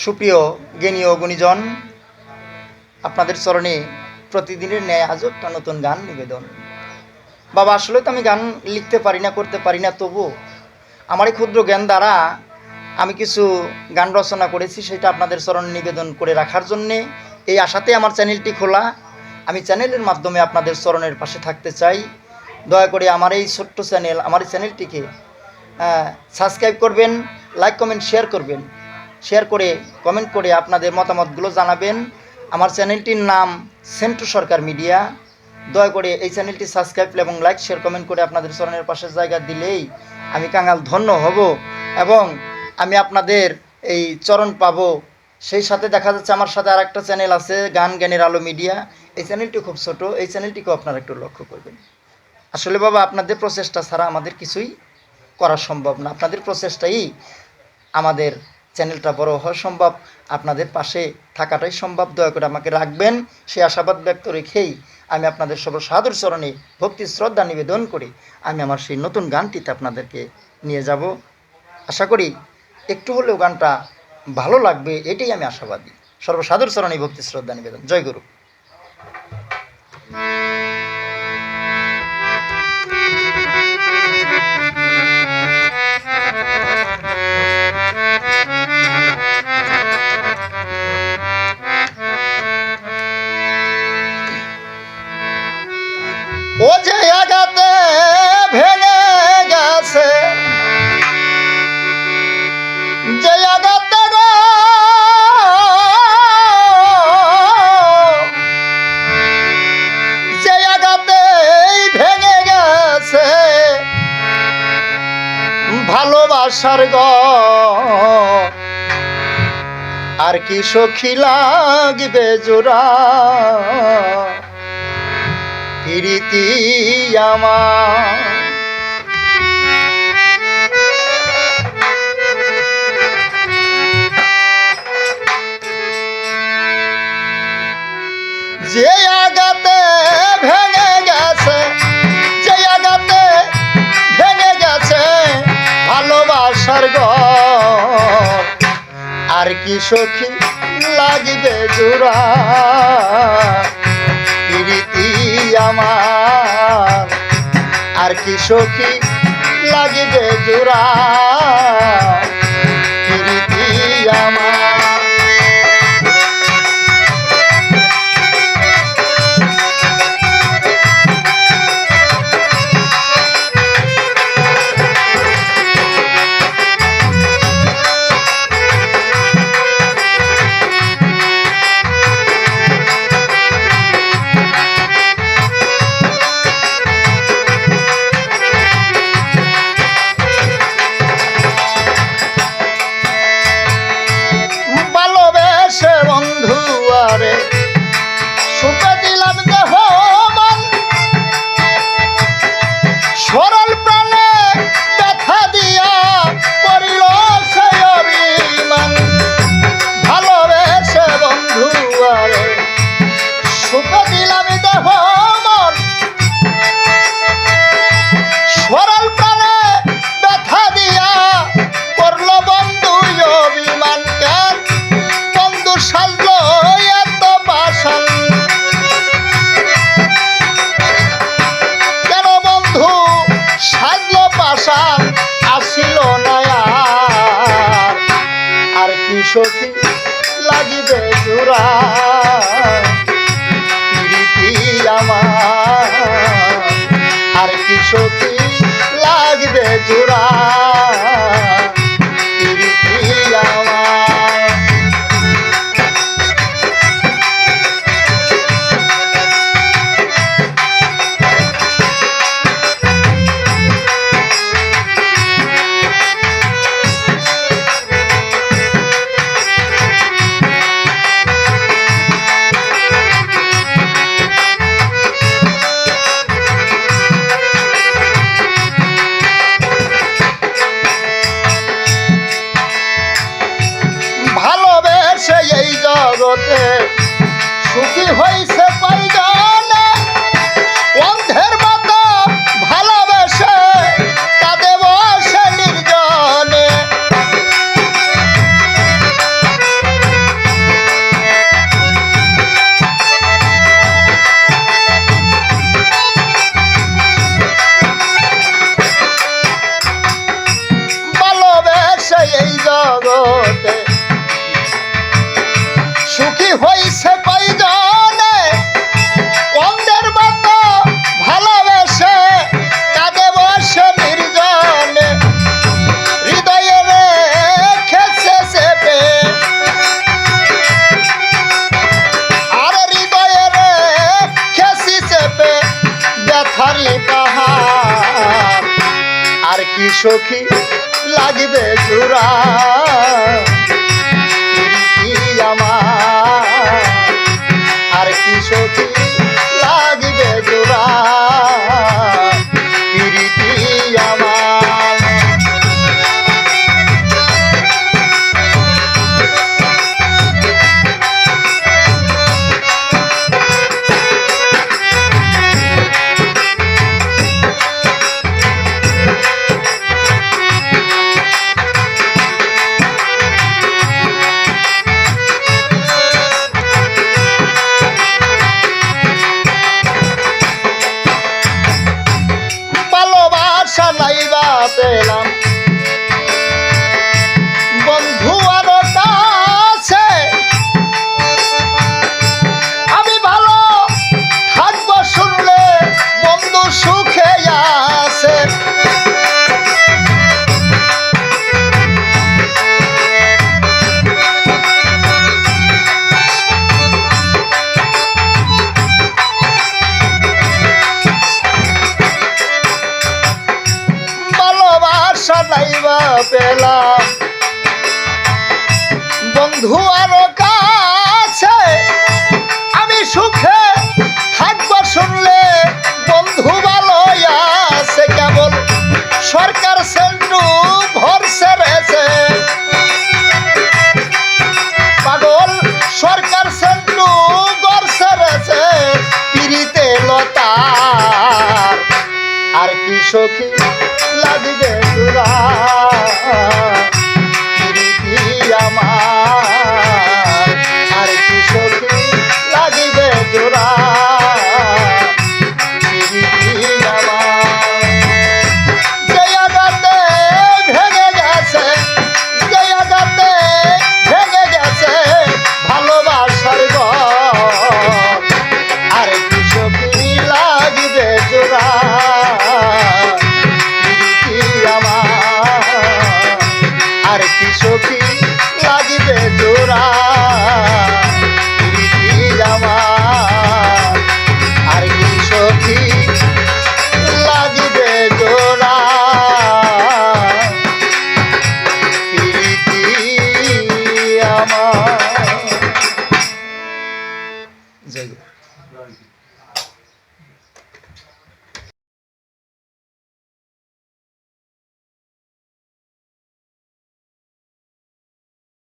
সুপ্রিয় জ্ঞানী ও গুণীজন, আপনাদের চরণে প্রতিদিনের ন্যায় আজও একটা নতুন গান নিবেদন। বাবা, আসলে তো আমি গান লিখতে পারি না, করতে পারি না, তবু আমার এই ক্ষুদ্র জ্ঞান দ্বারা আমি কিছু গান রচনা করেছি, সেটা আপনাদের চরণে নিবেদন করে রাখার জন্যে এই আশাতে আমার চ্যানেলটি খোলা। আমি চ্যানেলের মাধ্যমে আপনাদের চরণের পাশে থাকতে চাই। দয়া করে আমার এই ছোট্ট চ্যানেল, আমার এই চ্যানেলটিকে সাবস্ক্রাইব করবেন, লাইক কমেন্ট শেয়ার করবেন। শেয়ার করে কমেন্ট করে আপনাদের মতামতগুলো জানাবেন। আমার চ্যানেলটির নাম সেন্টু সরকার মিডিয়া। দয়া করে এই চ্যানেলটি সাবস্ক্রাইব এবং লাইক শেয়ার কমেন্ট করে আপনাদের চরণের পাশে জায়গা দিলেই আমি কাঙাল ধন্য হব এবং আমি আপনাদের এই চরণ পাব। সেই সাথে দেখা যাচ্ছে আমার সাথে আর একটা চ্যানেল আছে, গান জ্ঞানের আলো মিডিয়া। এই চ্যানেলটি খুব ছোট, এই চ্যানেলটিকেও আপনারা একটু লক্ষ্য করবেন। আসলে বাবা, আপনাদের প্রচেষ্টা ছাড়া আমাদের কিছুই করা সম্ভব না। আপনাদের প্রচেষ্টাই আমাদের চ্যানেলটা বড় হওয়া সম্ভব, আপনাদের পাশে থাকাটাই সম্ভব। দয়া করে আমাকে রাখবেন, সেই আশাবাদ ব্যক্ত রেখেই আমি আপনাদের সর্বসাদর চরণে ভক্তি শ্রদ্ধা নিবেদন করে আমি আমার সেই নতুন গানটিতে আপনাদেরকে নিয়ে যাব। আশা করি একটু হলেও গানটা ভালো লাগবে, এটাই আমি আশাবাদী। সর্বসাদর চরণে ভক্তি শ্রদ্ধা নিবেদন। জয় গুরু। ও যে আঘাতে ভেঙে গেছে, যে আঘাতে গো, যে আঘাতে ভেঙে গেছে ভালোবাসার ঘর, আর কি সখী লাগবে জোড়া প্রীতি আমার। যে আঘাতে ভেঙে গেছে, যে আঘাতে ভেঙে গেছে ভালোবাসার ঘর, আর কি সখী লাগবে জোড়া প্রীতি আমার, আর কি সখী লাগবে জোড়া প্রীতি আমার। আসিল না আর কি সখী লাগিবে জোড়া প্রীতি আমার, আর কি সখী লাগবে জোড়া প্রীতি আমার। এই জগতে সুখী হইছে কয়জনে, অন্ধের মতো ভালোবেসে কাঁদে বসে নির্জনে। হইছে কয়জনে অন্ধের মতো ভালোবেসে কাঁদে বসে নির্জনে হৃদয়ে রেখেছে চেপে আর হৃদয়ে রেখেছি চেপে ব্যথারি পাহাড় আর কি সখী লাগবে জোড়া আমার আর কি সখী লাগবে জোড়া প্রীতি আমার নাইবা পেলাম বন্ধু আর কাছে আমি ভালো থাকবো শুনলে বন্ধু সুখে আছে নাইবা পেলাম বন্ধু আরো কাছে আমি সুখে থাকবো শুনলে বন্ধু ভালো আছে কেবল সরকার সেন্টু ভরসে রয়েছে পাগল সরকার সেন্টু ভরসে রয়েছে পিরিতে লতার আর কি সখী লাগবে জোড়া প্রীতি আমার